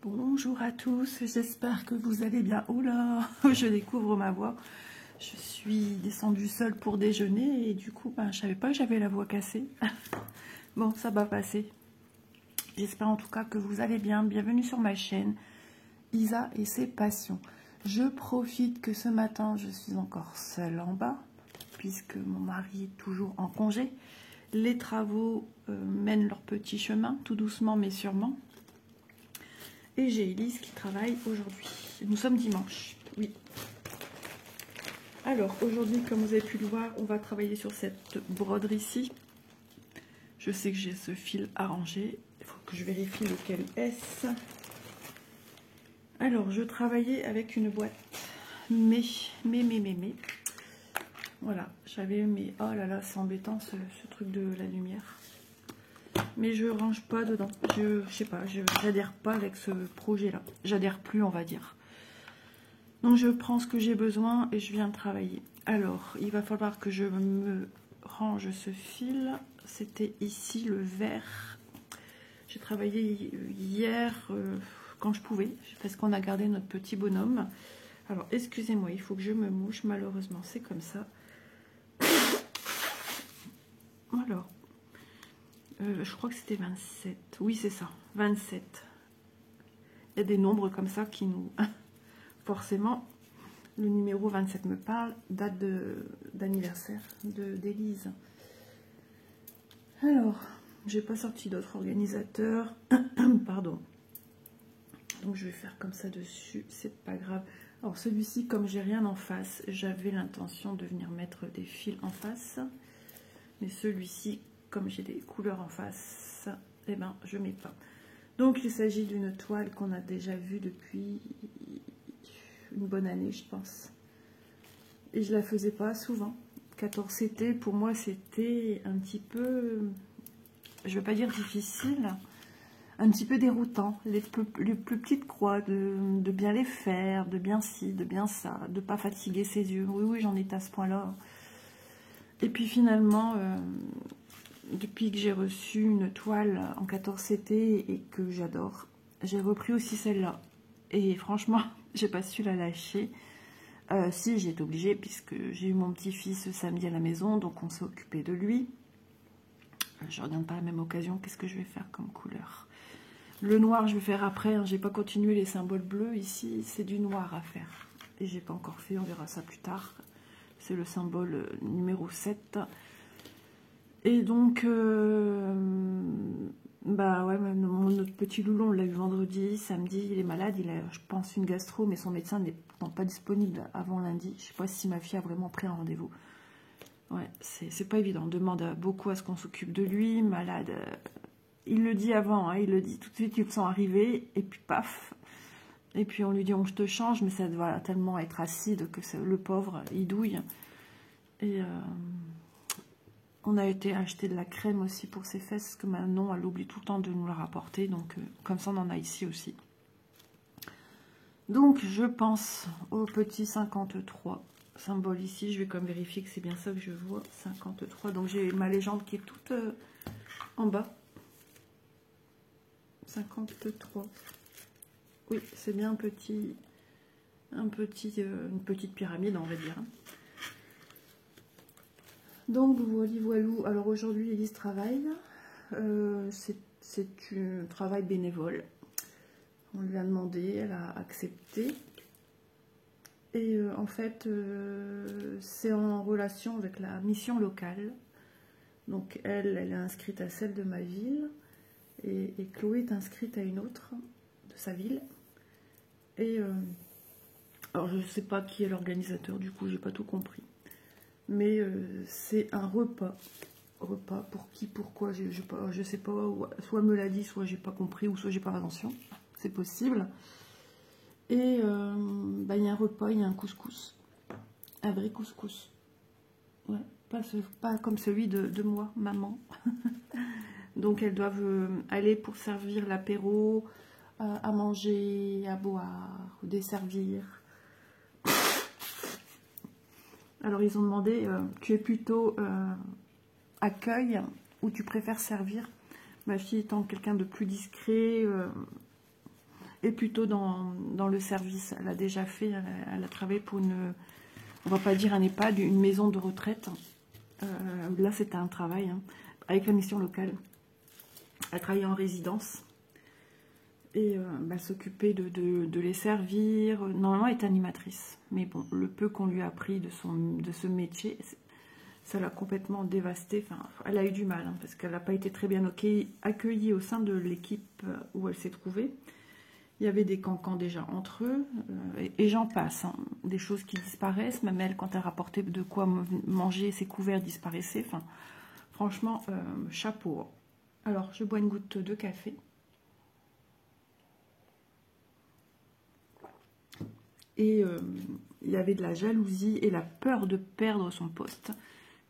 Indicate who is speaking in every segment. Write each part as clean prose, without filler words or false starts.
Speaker 1: Bonjour à tous, j'espère que vous allez bien. Oh là, je découvre ma voix. Je suis descendue seule pour déjeuner et du coup, je savais pas que j'avais la voix cassée. Bon, ça va passer. J'espère en tout cas que vous allez bien. Bienvenue sur ma chaîne, Isa et ses passions. Je profite que ce matin, je suis encore seule en bas, puisque mon mari est toujours en congé. Les travaux mènent leur petit chemin, tout doucement mais sûrement. Et j'ai Elise qui travaille aujourd'hui. Nous sommes dimanche, oui. Alors, aujourd'hui, comme vous avez pu le voir, on va travailler sur cette broderie-ci. Je sais que j'ai ce fil arrangé. Il faut que je vérifie lequel est-ce. Alors, je travaillais avec une boîte. Mais. Voilà, j'avais mes... Oh là là, c'est embêtant ce truc de la lumière. Mais je range pas dedans. Je sais pas, j'adhère pas avec ce projet-là. J'adhère plus, on va dire. Donc je prends ce que j'ai besoin et je viens travailler. Alors, il va falloir que je me range ce fil. C'était ici le vert. J'ai travaillé hier quand je pouvais, parce qu'on a gardé notre petit bonhomme. Alors, excusez-moi, il faut que je me mouche. Malheureusement, c'est comme ça. Alors, je crois que c'était 27. Oui, c'est ça, 27. Il y a des nombres comme ça qui nous... Forcément, le numéro 27 me parle, date d'anniversaire d'Élise. Alors, j'ai pas sorti d'autres organisateurs. Pardon. Donc, je vais faire comme ça dessus, c'est pas grave. Alors, celui-ci, comme j'ai rien en face, j'avais l'intention de venir mettre des fils en face. Mais celui-ci, comme j'ai des couleurs en face, eh ben, je mets pas. Donc, il s'agit d'une toile qu'on a déjà vue depuis une bonne année, je pense. Et je la faisais pas souvent. 14CT, pour moi, c'était un petit peu, je veux pas dire difficile, un petit peu déroutant. Les plus petites croix, de bien les faire, de bien ci, de bien ça, de pas fatiguer ses yeux. Oui, j'en étais à ce point-là. Et puis finalement... depuis que j'ai reçu une toile en 14CT et que j'adore, j'ai repris aussi celle-là. Et franchement, j'ai pas su la lâcher. Si, j'ai été obligée puisque j'ai eu mon petit-fils samedi à la maison, donc on s'est occupé de lui. Je regarde pas à la même occasion, qu'est-ce que je vais faire comme couleur? Le noir, je vais faire après, hein. J'ai pas continué les symboles bleus. Ici, c'est du noir à faire. Et j'ai pas encore fait, on verra ça plus tard. C'est le symbole numéro 7. Et donc, bah ouais, notre petit loulon, on l'a eu vendredi, samedi, il est malade, il a, je pense, une gastro, mais son médecin n'est pas disponible avant lundi. Je sais pas si ma fille a vraiment pris un rendez-vous. Ouais, c'est pas évident, on demande beaucoup à ce qu'on s'occupe de lui, malade. Il le dit avant, hein, il le dit tout de suite, il le sent arriver, et puis paf. Et puis on lui dit, je te change, mais ça doit tellement être acide que le pauvre, il douille. Et... on a été acheter de la crème aussi pour ses fesses, parce que Manon, elle oublie tout le temps de nous la rapporter, donc comme ça on en a ici aussi. Donc je pense au petit 53 symbole ici, je vais quand même vérifier que c'est bien ça que je vois, 53, donc j'ai ma légende qui est toute en bas. 53, oui c'est bien une petite pyramide on va dire. Donc voilou, alors aujourd'hui Elise travaille, c'est un travail bénévole, on lui a demandé, elle a accepté, et en fait c'est en relation avec la mission locale, donc elle est inscrite à celle de ma ville, et Chloé est inscrite à une autre de sa ville, et alors je ne sais pas qui est l'organisateur, du coup j'ai pas tout compris. Mais c'est un repas pour qui, pourquoi, je sais pas, soit me l'a dit, soit j'ai pas compris, ou soit j'ai pas attention, c'est possible. Et il y a un repas, il y a un couscous, un vrai couscous, ouais, pas comme celui de moi, maman. Donc elles doivent aller pour servir l'apéro, à manger, à boire, desservir. Alors ils ont demandé, tu es plutôt accueil ou tu préfères servir? Ma fille étant quelqu'un de plus discret, est plutôt dans le service. Elle a déjà fait, elle a travaillé pour une, on va pas dire un EHPAD, une maison de retraite. Là, c'était un travail hein, avec la mission locale. Elle travaillait en résidence et s'occuper de les servir. Normalement, elle est animatrice. Mais bon, le peu qu'on lui a appris de ce métier, ça l'a complètement dévastée. Enfin, elle a eu du mal, hein, parce qu'elle n'a pas été très bien accueillie au sein de l'équipe où elle s'est trouvée. Il y avait des cancans déjà entre eux, et j'en passe. Hein. Des choses qui disparaissent, même elle, quand elle rapportait de quoi manger, ses couverts disparaissaient. Enfin, franchement, chapeau. Alors, je bois une goutte de café. Et il y avait de la jalousie et la peur de perdre son poste,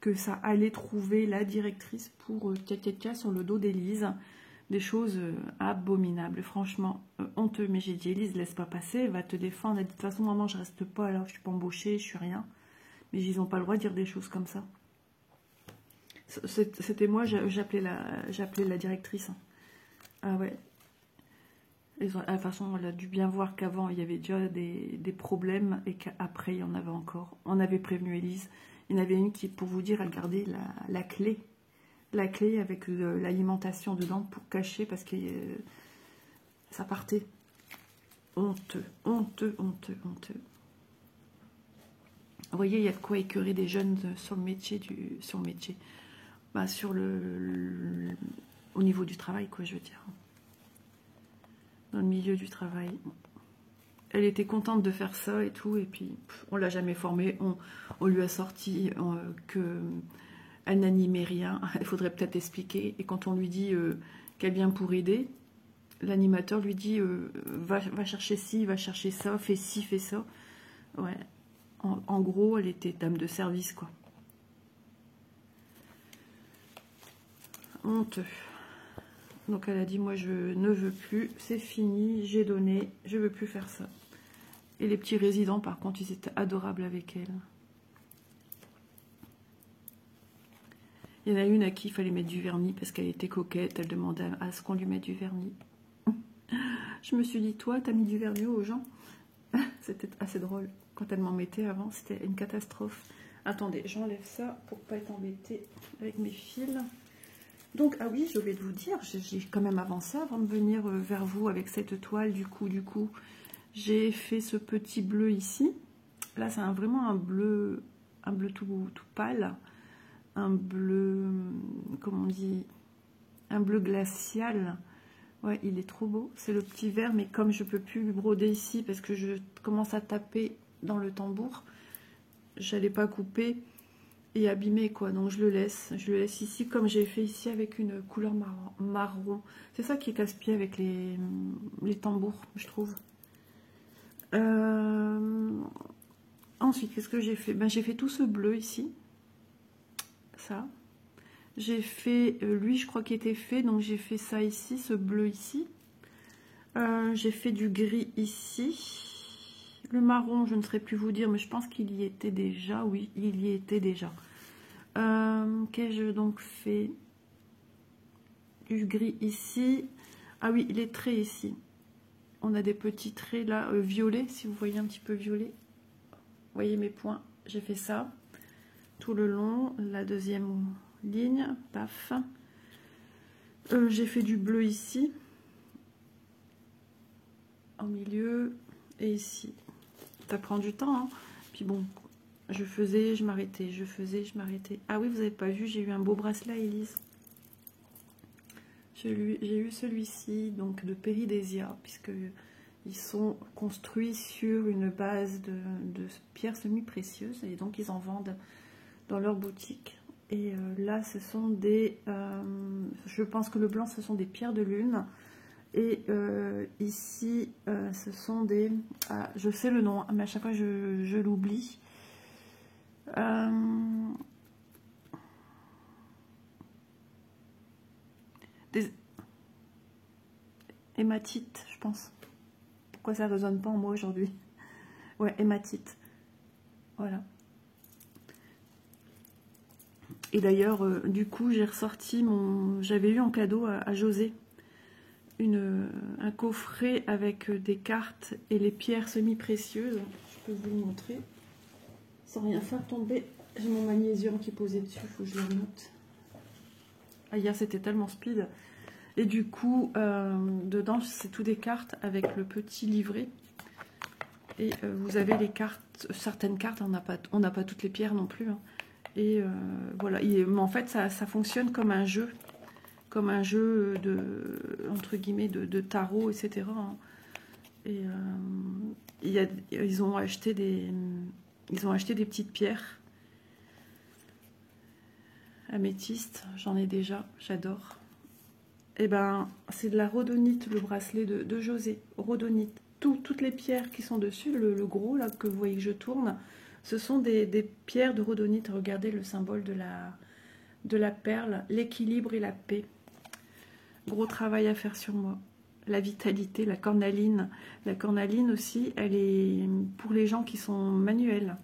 Speaker 1: que ça allait trouver la directrice pour tcha sur le dos d'Élise. Des choses abominables, franchement, honteux. Mais j'ai dit, Élise, laisse pas passer, elle va te défendre. Elle dit, de toute façon, maman, je reste pas, alors je suis pas embauchée, je suis rien. Mais ils n'ont pas le droit de dire des choses comme ça. C'était moi, j'appelais la directrice. Ah ouais. De toute façon, elle a dû bien voir qu'avant, il y avait déjà des problèmes et qu'après, il y en avait encore. On avait prévenu Élise. Il y en avait une qui, pour vous dire, elle gardait la clé. La clé avec l'alimentation dedans pour cacher parce que ça partait. Honteux, honteux, honteux, honteux. Vous voyez, il y a de quoi écœurer des jeunes sur le métier, au niveau du travail, quoi, je veux dire. Dans le milieu du travail. Elle était contente de faire ça et tout, et puis on l'a jamais formée. On lui a sorti que elle n'animait rien. Il faudrait peut-être expliquer. Et quand on lui dit qu'elle vient pour aider, l'animateur lui dit va chercher ci, va chercher ça, fais ci, fais ça. Ouais. En gros, elle était dame de service, quoi. Honteux. Donc elle a dit, moi je ne veux plus, c'est fini, j'ai donné, je veux plus faire ça. Et les petits résidents, par contre, ils étaient adorables avec elle. Il y en a une à qui il fallait mettre du vernis parce qu'elle était coquette, elle demandait à ce qu'on lui mette du vernis. Je me suis dit, toi, t'as mis du vernis aux gens? C'était assez drôle. Quand elle m'en mettait avant, c'était une catastrophe. Attendez, j'enlève ça pour pas être embêtée avec mes fils. Donc, ah oui, j'ai oublié de vous dire, j'ai quand même avancé avant de venir vers vous avec cette toile. Du coup, j'ai fait ce petit bleu ici. Là, c'est vraiment un bleu tout pâle. Un bleu, comment on dit, un bleu glacial. Ouais, il est trop beau. C'est le petit vert, mais comme je peux plus broder ici parce que je commence à taper dans le tambour, j'allais pas couper et abîmer, quoi. Donc je le laisse ici comme j'ai fait ici avec une couleur marron. C'est ça qui est casse-pied avec les tambours, je trouve. Ensuite, qu'est-ce que j'ai fait? Ben, j'ai fait tout ce bleu ici. Ça. J'ai fait, lui, je crois qu'il était fait, donc j'ai fait ça ici, ce bleu ici. J'ai fait du gris ici. Le marron, je ne saurais plus vous dire, mais je pense qu'il y était déjà. Oui, il y était déjà. Qu'ai-je donc fait? Du gris ici. Ah oui, les traits ici. On a des petits traits là, violets, si vous voyez un petit peu violet. Vous voyez mes points. J'ai fait ça tout le long. La deuxième ligne, paf. J'ai fait du bleu ici. En milieu. Et ici. Ça prend du temps, hein. Puis bon, je faisais, je m'arrêtais, je faisais, je m'arrêtais. Ah oui, vous n'avez pas vu, j'ai eu un beau bracelet, Élise. J'ai eu celui-ci, donc de Péridésia, puisque ils sont construits sur une base de pierres semi-précieuses, et donc ils en vendent dans leur boutique. Et là, ce sont des... je pense que le blanc, ce sont des pierres de lune. Et ici, ce sont des... Ah, je sais le nom, mais à chaque fois, je l'oublie. Des hématites, je pense. Pourquoi ça ne résonne pas en moi aujourd'hui? Ouais, hématite. Voilà. Et d'ailleurs, du coup, j'ai ressorti mon... J'avais eu en cadeau à José un coffret avec des cartes et les pierres semi-précieuses. Je peux vous le montrer sans rien faire tomber. J'ai mon magnésium qui est posé dessus, il faut que je le remonte. Ah, hier c'était tellement speed. Et du coup, dedans c'est tout des cartes avec le petit livret. Et vous avez les cartes, certaines cartes, on n'a pas toutes les pierres non plus. Hein. Et voilà, mais en fait ça fonctionne comme un jeu de, entre guillemets, de tarot, etc. Hein. Et ils ont acheté des petites pierres améthystes, j'en ai déjà, j'adore. Et ben, c'est de la rhodonite, le bracelet de José, rhodonite. Toutes les pierres qui sont dessus, le gros là que vous voyez que je tourne, ce sont des pierres de rhodonite. Regardez le symbole de la perle, l'équilibre et la paix. Gros travail à faire sur moi. La vitalité, la cornaline. La cornaline aussi, elle est pour les gens qui sont manuels.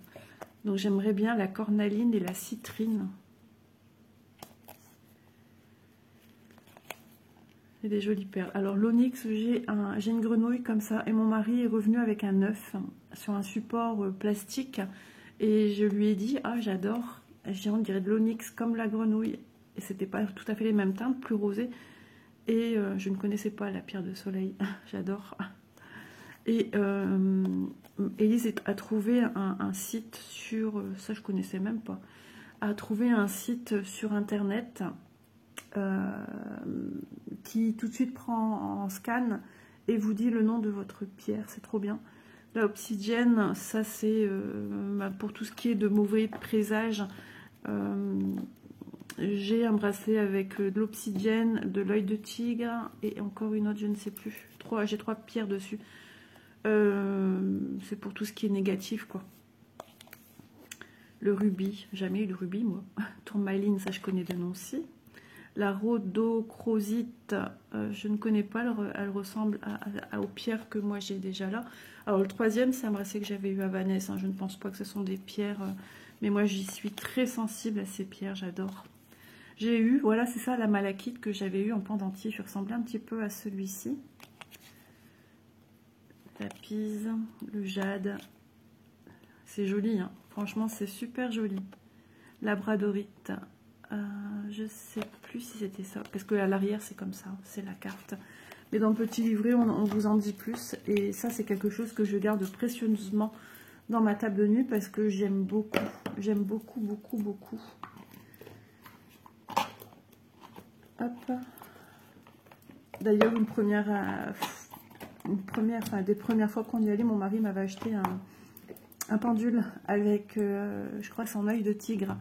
Speaker 1: Donc j'aimerais bien la cornaline et la citrine. Et des jolies perles. Alors l'onyx, j'ai une grenouille comme ça. Et mon mari est revenu avec un œuf sur un support plastique. Et je lui ai dit, ah j'adore. On dirait de l'onyx comme la grenouille. Et c'était pas tout à fait les mêmes teintes, plus rosées. Et je ne connaissais pas la pierre de soleil. J'adore. Et Élise a trouvé un site sur... ça, je connaissais même pas. A trouvé un site sur Internet qui tout de suite prend en scan et vous dit le nom de votre pierre. C'est trop bien. La obsidienne, ça c'est pour tout ce qui est de mauvais présages. J'ai un bracelet avec de l'obsidienne, de l'œil de tigre et encore une autre, je ne sais plus. J'ai 3 pierres dessus. C'est pour tout ce qui est négatif, quoi. Le rubis, jamais eu de rubis, moi. Tourmaline, ça je connais de nom aussi. La rhodochrosite, je ne connais pas, elle ressemble aux pierres que moi j'ai déjà là. Alors le troisième, c'est un bracelet que j'avais eu à Vanessa. Hein. Je ne pense pas que ce sont des pierres, mais moi j'y suis très sensible à ces pierres, j'adore. J'ai eu, voilà, c'est ça, la malachite que j'avais eu en pendentif, qui ressemblait un petit peu à celui-ci. La pise, le jade, c'est joli, hein. Franchement c'est super joli. Labradorite, je sais plus si c'était ça, parce que à l'arrière c'est comme ça, c'est la carte. Mais dans le petit livret on vous en dit plus, et ça c'est quelque chose que je garde précieusement dans ma table de nuit parce que j'aime beaucoup, beaucoup, beaucoup. Hop. D'ailleurs des premières fois qu'on y allait, mon mari m'avait acheté un pendule avec, je crois que c'est en œil de tigre,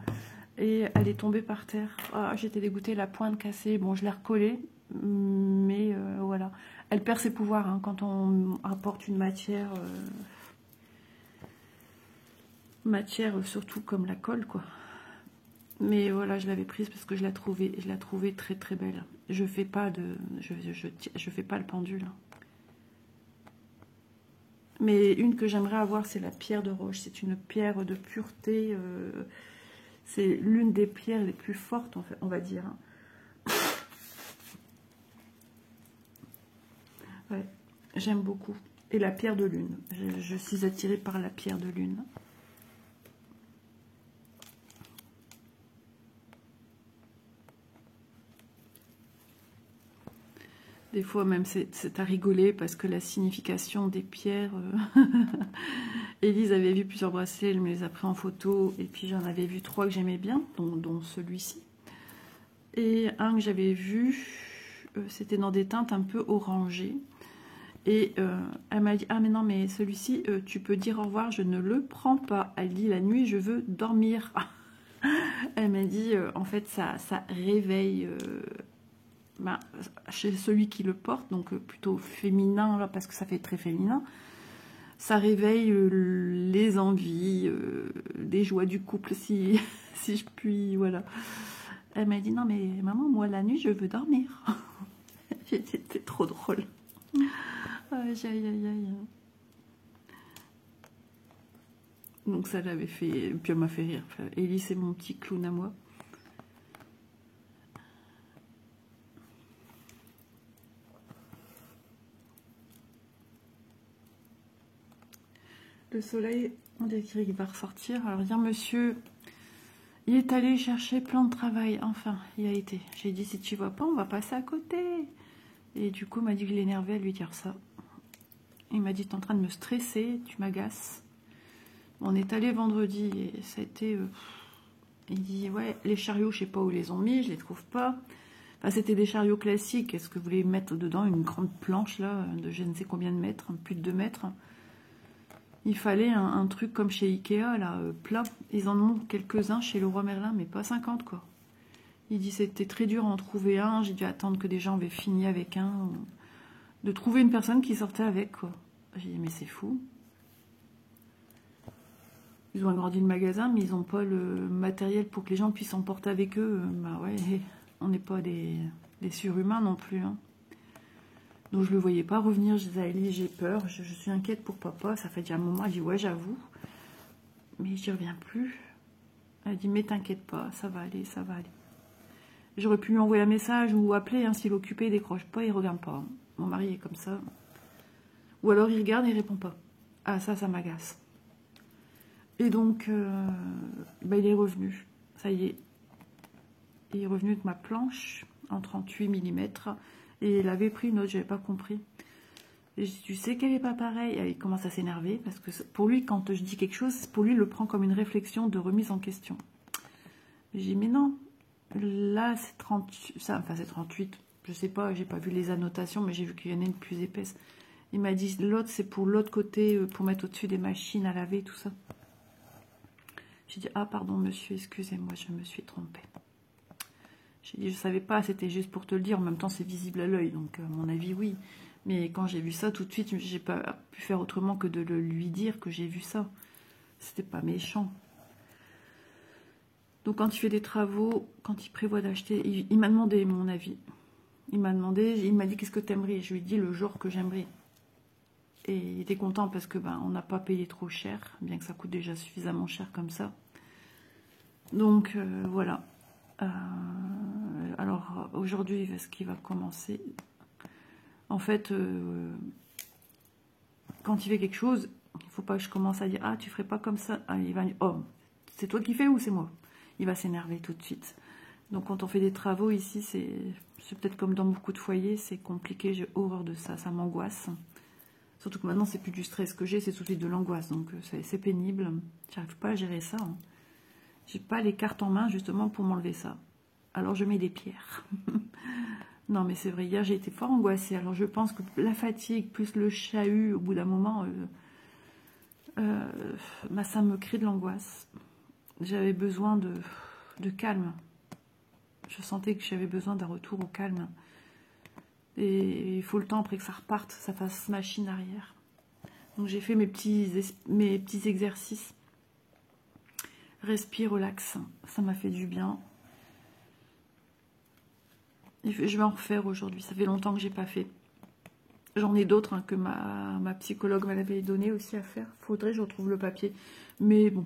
Speaker 1: et elle est tombée par terre. Oh, j'étais dégoûtée, la pointe cassée. Bon, je l'ai recollée, mais voilà. Elle perd ses pouvoirs hein, quand on apporte une matière, surtout comme la colle, quoi. Mais voilà, je l'avais prise parce que je la trouvais très très belle. Je fais pas le pendule. Mais une que j'aimerais avoir, c'est la pierre de roche. C'est une pierre de pureté. C'est l'une des pierres les plus fortes, on va dire. Ouais, j'aime beaucoup. Et la pierre de lune. Je suis attirée par la pierre de lune. Des fois même c'est à rigoler parce que la signification des pierres... Élise avait vu plusieurs bracelets, elle me les a pris en photo. Et puis j'en avais vu 3 que j'aimais bien, dont celui-ci. Et un que j'avais vu, c'était dans des teintes un peu orangées. Et elle m'a dit, ah mais non, mais celui-ci, tu peux dire au revoir, je ne le prends pas. Elle dit, la nuit, je veux dormir. Elle m'a dit, en fait, ça réveille... chez celui qui le porte, donc plutôt féminin, là, parce que ça fait très féminin, ça réveille les envies, les joies du couple, si je puis, voilà. Elle m'a dit, non mais maman, moi la nuit, je veux dormir. C'était trop drôle. Aïe, aïe, aïe, aïe. Donc ça l'avait fait, puis elle m'a fait rire. Enfin, Ellie, c'est mon petit clown à moi. Le soleil, on dirait qu'il va ressortir. Alors hier, monsieur, il est allé chercher plan de travail. Enfin, il a été. J'ai dit, si tu vois pas, on va passer à côté. Et du coup, il m'a dit qu'il l'énervait à lui dire ça. Il m'a dit, t'es en train de me stresser, tu m'agaces. On est allé vendredi et ça a été... il dit, ouais, les chariots, je sais pas où ils les ont mis, je les trouve pas. Enfin, c'était des chariots classiques. Est-ce que vous voulez mettre dedans une grande planche, là, de je ne sais combien de mètres, plus de 2 mètres? Il fallait un truc comme chez Ikea, là, plat. Ils en ont quelques-uns chez Leroy Merlin, mais pas 50, quoi. Il dit, c'était très dur à en trouver un. J'ai dû attendre que des gens avaient fini avec un. De trouver une personne qui sortait avec, quoi. J'ai dit, mais c'est fou. Ils ont agrandi le magasin, mais ils n'ont pas le matériel pour que les gens puissent emporter avec eux. Bah ouais, on n'est pas des surhumains non plus. Hein. Donc je ne le voyais pas revenir. Je disais à Ellie, j'ai peur, je suis inquiète pour papa. Ça fait déjà un moment. Elle dit, ouais, j'avoue. Mais j'y reviens plus. Elle dit, mais t'inquiète pas, ça va aller, ça va aller. J'aurais pu lui envoyer un message ou appeler. Hein, s'il est occupé, il décroche pas, il regarde pas. Mon mari est comme ça. Ou alors il regarde et il répond pas. Ah, ça m'agace. Et donc, bah, il est revenu. Ça y est. Il est revenu avec ma planche en 38 mm. Et il avait pris une autre, je n'avais pas compris. Et je dis, tu sais qu'elle n'est pas pareille. Et il commence à s'énerver parce que pour lui, quand je dis quelque chose, pour lui, il le prend comme une réflexion de remise en question. Je dis, mais non. Là, c'est 38. Enfin, c'est 38. Je sais pas, j'ai pas vu les annotations, mais j'ai vu qu'il y en a une plus épaisse. Il m'a dit, l'autre, c'est pour l'autre côté, pour mettre au-dessus des machines à laver, tout ça. J'ai dit, ah pardon monsieur, excusez-moi, je me suis trompée. J'ai dit, je savais pas, c'était juste pour te le dire, en même temps c'est visible à l'œil, donc à mon avis oui. Mais quand j'ai vu ça, tout de suite, j'ai pas pu faire autrement que de lui dire que j'ai vu ça. C'était pas méchant. Donc quand il fait des travaux, quand il prévoit d'acheter, il m'a demandé mon avis. Il m'a dit qu'est-ce que t'aimerais? Je lui ai dit le genre que j'aimerais. Et il était content parce que on n'a pas payé trop cher, bien que ça coûte déjà suffisamment cher comme ça. Donc voilà. Alors aujourd'hui, ce qui va commencer, en fait, quand il fait quelque chose, il ne faut pas que je commence à dire ah tu ferais pas comme ça. Ah, il va dire oh c'est toi qui fais ou c'est moi. Il va s'énerver tout de suite. Donc quand on fait des travaux ici, c'est peut-être comme dans beaucoup de foyers, c'est compliqué. J'ai horreur de ça, ça m'angoisse. Surtout que maintenant, c'est plus du stress que j'ai, c'est tout de suite de l'angoisse. Donc, c'est pénible. J'arrive pas à gérer ça. Hein. J'ai pas les cartes en main, justement, pour m'enlever ça. Alors, je mets des pierres. Non, mais c'est vrai. Hier, j'ai été fort angoissée. Alors, je pense que la fatigue, plus le chahut, au bout d'un moment, ça me crée de l'angoisse. J'avais besoin de calme. Je sentais que j'avais besoin d'un retour au calme. Et il faut le temps après que ça reparte, ça fasse machine arrière. Donc j'ai fait mes petits exercices. Respire, relax. Ça m'a fait du bien. Et je vais en refaire aujourd'hui. Ça fait longtemps que j'ai pas fait. J'en ai d'autres hein, que ma psychologue m'avait donné aussi à faire. Faudrait que je retrouve le papier. Mais bon,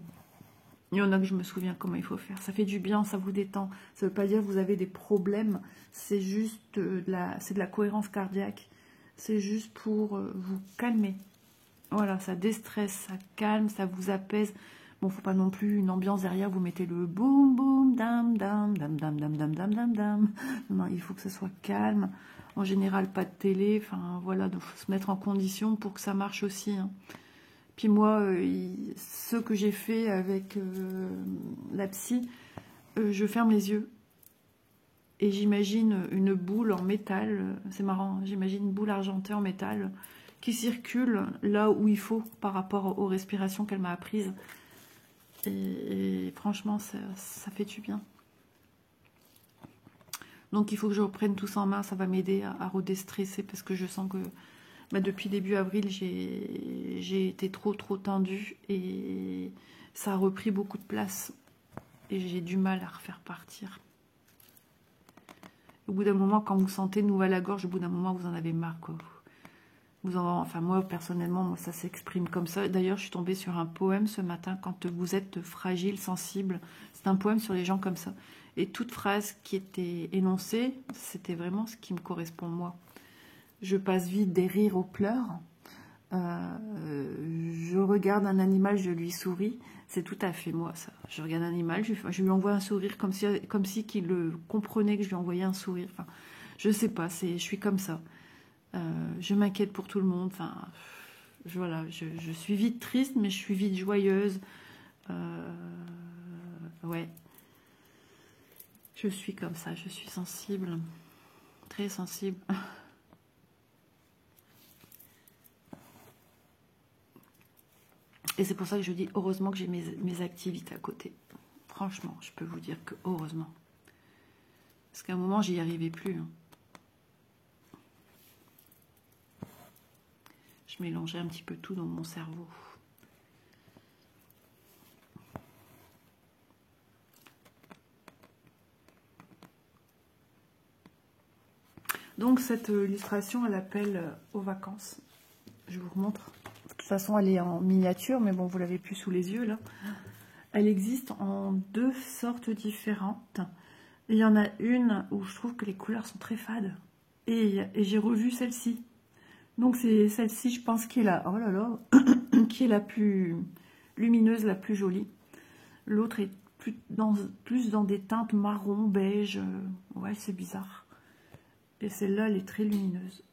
Speaker 1: il y en a que je me souviens comment il faut faire. Ça fait du bien, ça vous détend. Ça ne veut pas dire que vous avez des problèmes. C'est juste de la cohérence cardiaque. C'est juste pour vous calmer. Voilà, ça déstresse, ça calme, ça vous apaise. Bon, faut pas non plus une ambiance derrière. Vous mettez le boum boum dam dam dam dam dam dam dam dam dam. Non, il faut que ce soit calme. En général, pas de télé. Enfin, voilà, donc faut se mettre en condition pour que ça marche aussi. Hein. Puis moi, ce que j'ai fait avec la psy, je ferme les yeux et j'imagine une boule en métal, c'est marrant, j'imagine une boule argentée en métal qui circule là où il faut par rapport aux respirations qu'elle m'a apprises. Et franchement, ça fait du bien. Donc il faut que je reprenne tout ça en main, ça va m'aider à redéstresser parce que je sens que... depuis début avril, j'ai été trop tendue et ça a repris beaucoup de place. Et j'ai du mal à refaire partir. Au bout d'un moment, quand vous sentez nouveau à la gorge, au bout d'un moment, vous en avez marre. Quoi. Enfin, moi, personnellement, ça s'exprime comme ça. D'ailleurs, je suis tombée sur un poème ce matin, quand vous êtes fragile, sensible. C'est un poème sur les gens comme ça. Et toute phrase qui était énoncée, c'était vraiment ce qui me correspond moi. Je passe vite des rires aux pleurs. Je regarde un animal, je lui souris. C'est tout à fait moi, ça. Je regarde un animal, je lui envoie un sourire comme si qu'il le comprenait que je lui envoyais un sourire. Enfin, je sais pas, je suis comme ça. Je m'inquiète pour tout le monde. Enfin, voilà, je suis vite triste, mais je suis vite joyeuse. Ouais. Je suis comme ça, je suis sensible. Très sensible. Et c'est pour ça que je dis heureusement que j'ai mes activités à côté. Franchement, je peux vous dire que heureusement. Parce qu'à un moment, j'y arrivais plus. Hein. Je mélangeais un petit peu tout dans mon cerveau. Donc cette illustration, elle appelle aux vacances. Je vous remontre. De toute façon, elle est en miniature, mais bon, vous l'avez plus sous les yeux là. Elle existe en 2 sortes différentes. Et il y en a une où je trouve que les couleurs sont très fades. Et j'ai revu celle-ci. Donc c'est celle-ci, je pense, qui est la, oh là là, qui est la plus lumineuse, la plus jolie. L'autre est plus dans des teintes marron, beige. Ouais, c'est bizarre. Et celle-là, elle est très lumineuse.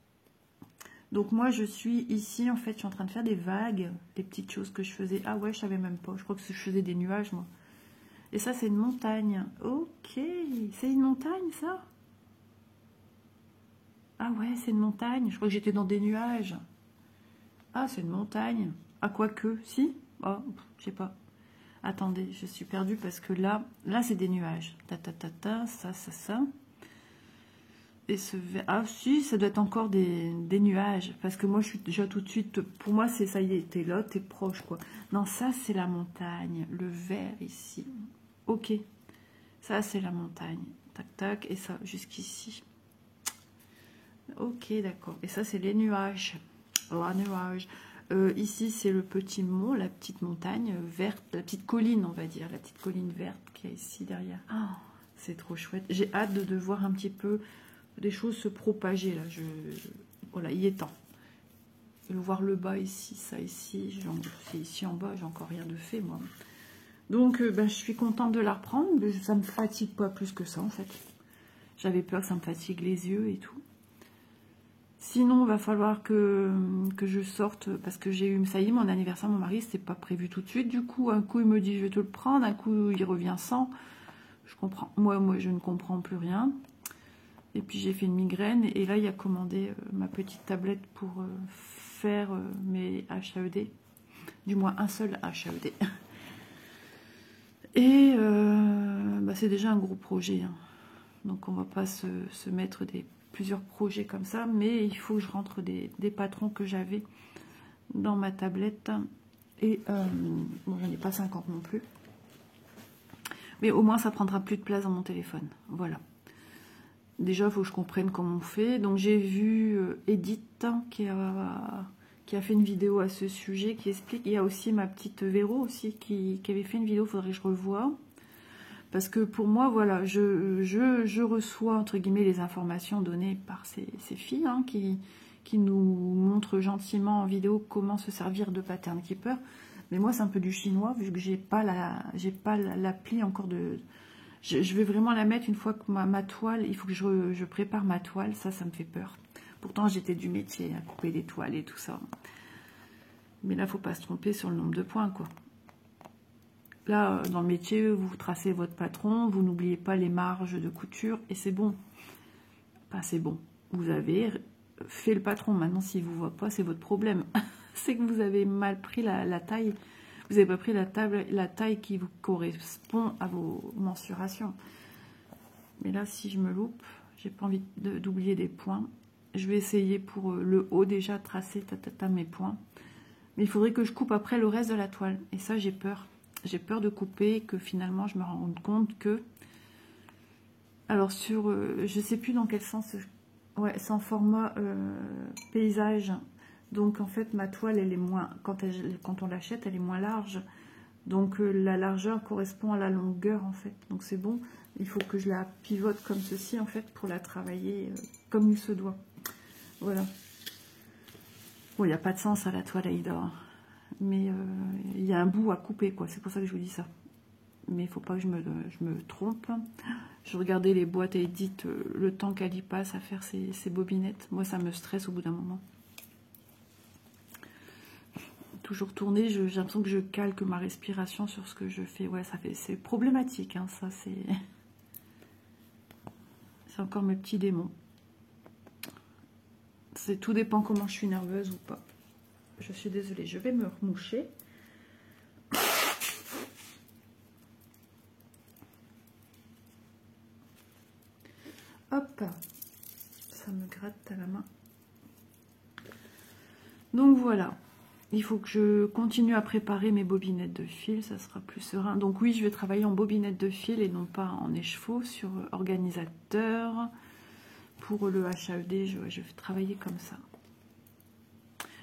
Speaker 1: Donc moi, je suis ici, en fait, je suis en train de faire des vagues, des petites choses que je faisais. Ah ouais, je savais même pas. Je crois que je faisais des nuages, moi. Et ça, c'est une montagne. Ok, c'est une montagne, ça? Ah ouais, c'est une montagne. Je crois que j'étais dans des nuages. Ah, c'est une montagne. Ah, quoique, si? Oh, je sais pas. Attendez, je suis perdue parce que là c'est des nuages. Ta, ta, ta, ta, ça. Et ce vert... Ah si, ça doit être encore des nuages. Parce que moi, je suis déjà tout de suite... Pour moi, c'est ça y est, t'es là, t'es proche, quoi. Non, ça, c'est la montagne. Le vert, ici. Ok. Ça, c'est la montagne. Tac, tac. Et ça, jusqu'ici. Ok, d'accord. Et ça, c'est les nuages. Oh, nuages. Ici, c'est le petit mont, la petite montagne verte, la petite colline, on va dire. La petite colline verte qui est ici derrière. Oh, c'est trop chouette. J'ai hâte de voir un petit peu... des choses se propager là, voilà, il est temps. Et voir le bas ici, ça ici, c'est ici en bas, j'ai encore rien de fait moi. Donc ben, je suis contente de la reprendre, mais ça me fatigue pas plus que ça en fait. J'avais peur que ça me fatigue les yeux et tout. Sinon, il va falloir que je sorte, parce que j'ai eu, ça y est, mon anniversaire, mon mari, c'était pas prévu tout de suite. Du coup, un coup il me dit je vais te le prendre, un coup il revient sans. Je comprends, moi je ne comprends plus rien. Et puis j'ai fait une migraine et là il a commandé ma petite tablette pour faire mes HAED. Du moins un seul HAED. Et bah, c'est déjà un gros projet. Hein. Donc on va pas se mettre plusieurs projets comme ça. Mais il faut que je rentre des patrons que j'avais dans ma tablette. Et bon, j'en ai pas 50 non plus. Mais au moins ça prendra plus de place dans mon téléphone. Voilà. Déjà, il faut que je comprenne comment on fait. Donc, j'ai vu Edith qui a fait une vidéo à ce sujet qui explique. Il y a aussi ma petite Véro aussi qui avait fait une vidéo, il faudrait que je revoie. Parce que pour moi, voilà, je reçois, entre guillemets, les informations données par ces filles hein, qui nous montrent gentiment en vidéo comment se servir de Pattern Keeper. Mais moi, c'est un peu du chinois, vu que j'ai pas l'appli encore de... Je vais vraiment la mettre une fois que ma toile, il faut que je prépare ma toile, ça me fait peur. Pourtant, j'étais du métier, à couper les toiles et tout ça. Mais là, il ne faut pas se tromper sur le nombre de points, quoi. Là, dans le métier, vous tracez votre patron, vous n'oubliez pas les marges de couture, et c'est bon. Enfin, c'est bon. Vous avez fait le patron. Maintenant, s'il ne vous voit pas, c'est votre problème. C'est que vous avez mal pris la taille. Vous n'avez pas pris la taille qui vous correspond à vos mensurations. Mais là, si je me loupe, j'ai pas envie d'oublier des points. Je vais essayer pour le haut déjà tracer mes points. Mais il faudrait que je coupe après le reste de la toile. Et ça, j'ai peur. J'ai peur de couper, que finalement, je me rende compte que... Alors, sur... je sais plus dans quel sens... Ouais, c'est en format paysage. Donc en fait ma toile elle est moins, quand on l'achète elle est moins large, donc la largeur correspond à la longueur en fait, donc c'est bon. Il faut que je la pivote comme ceci en fait pour la travailler comme il se doit. Voilà. Bon, il n'y a pas de sens à la toile Aïda, mais il y a un bout à couper, quoi. C'est pour ça que je vous dis ça. Mais il ne faut pas que je me trompe. Je regardais les boîtes à Edith, le temps qu'elle y passe à faire ses bobinettes. Moi, ça me stresse au bout d'un moment. Toujours tourner, j'ai l'impression que je calque ma respiration sur ce que je fais. Ouais, c'est problématique, hein, ça, c'est encore mes petits démons. Tout dépend comment je suis nerveuse ou pas. Je suis désolée, je vais me remoucher. Hop, ça me gratte à la main. Donc voilà, il faut que je continue à préparer mes bobinettes de fil, ça sera plus serein. Donc oui, je vais travailler en bobinettes de fil et non pas en écheveau sur organisateur. Pour le HAED, je vais travailler comme ça.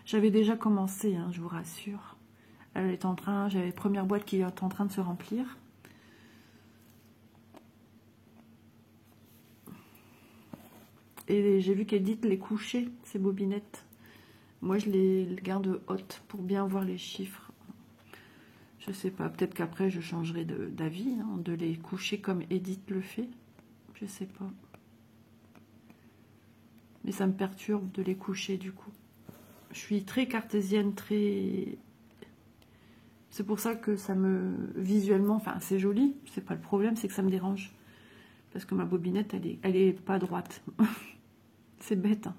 Speaker 1: J'avais déjà commencé, hein, je vous rassure. Elle est en train, j'avais la première boîte qui est en train de se remplir. Et j'ai vu qu'Edith les couchait, ces bobinettes. Moi, je les garde hautes pour bien voir les chiffres. Je sais pas, peut-être qu'après, je changerai d'avis, hein, de les coucher comme Edith le fait. Je sais pas. Mais ça me perturbe de les coucher, du coup. Je suis très cartésienne, très... C'est pour ça que ça me... Visuellement, enfin, c'est joli. C'est pas le problème, c'est que ça me dérange. Parce que ma bobinette, elle est pas droite. C'est bête, hein.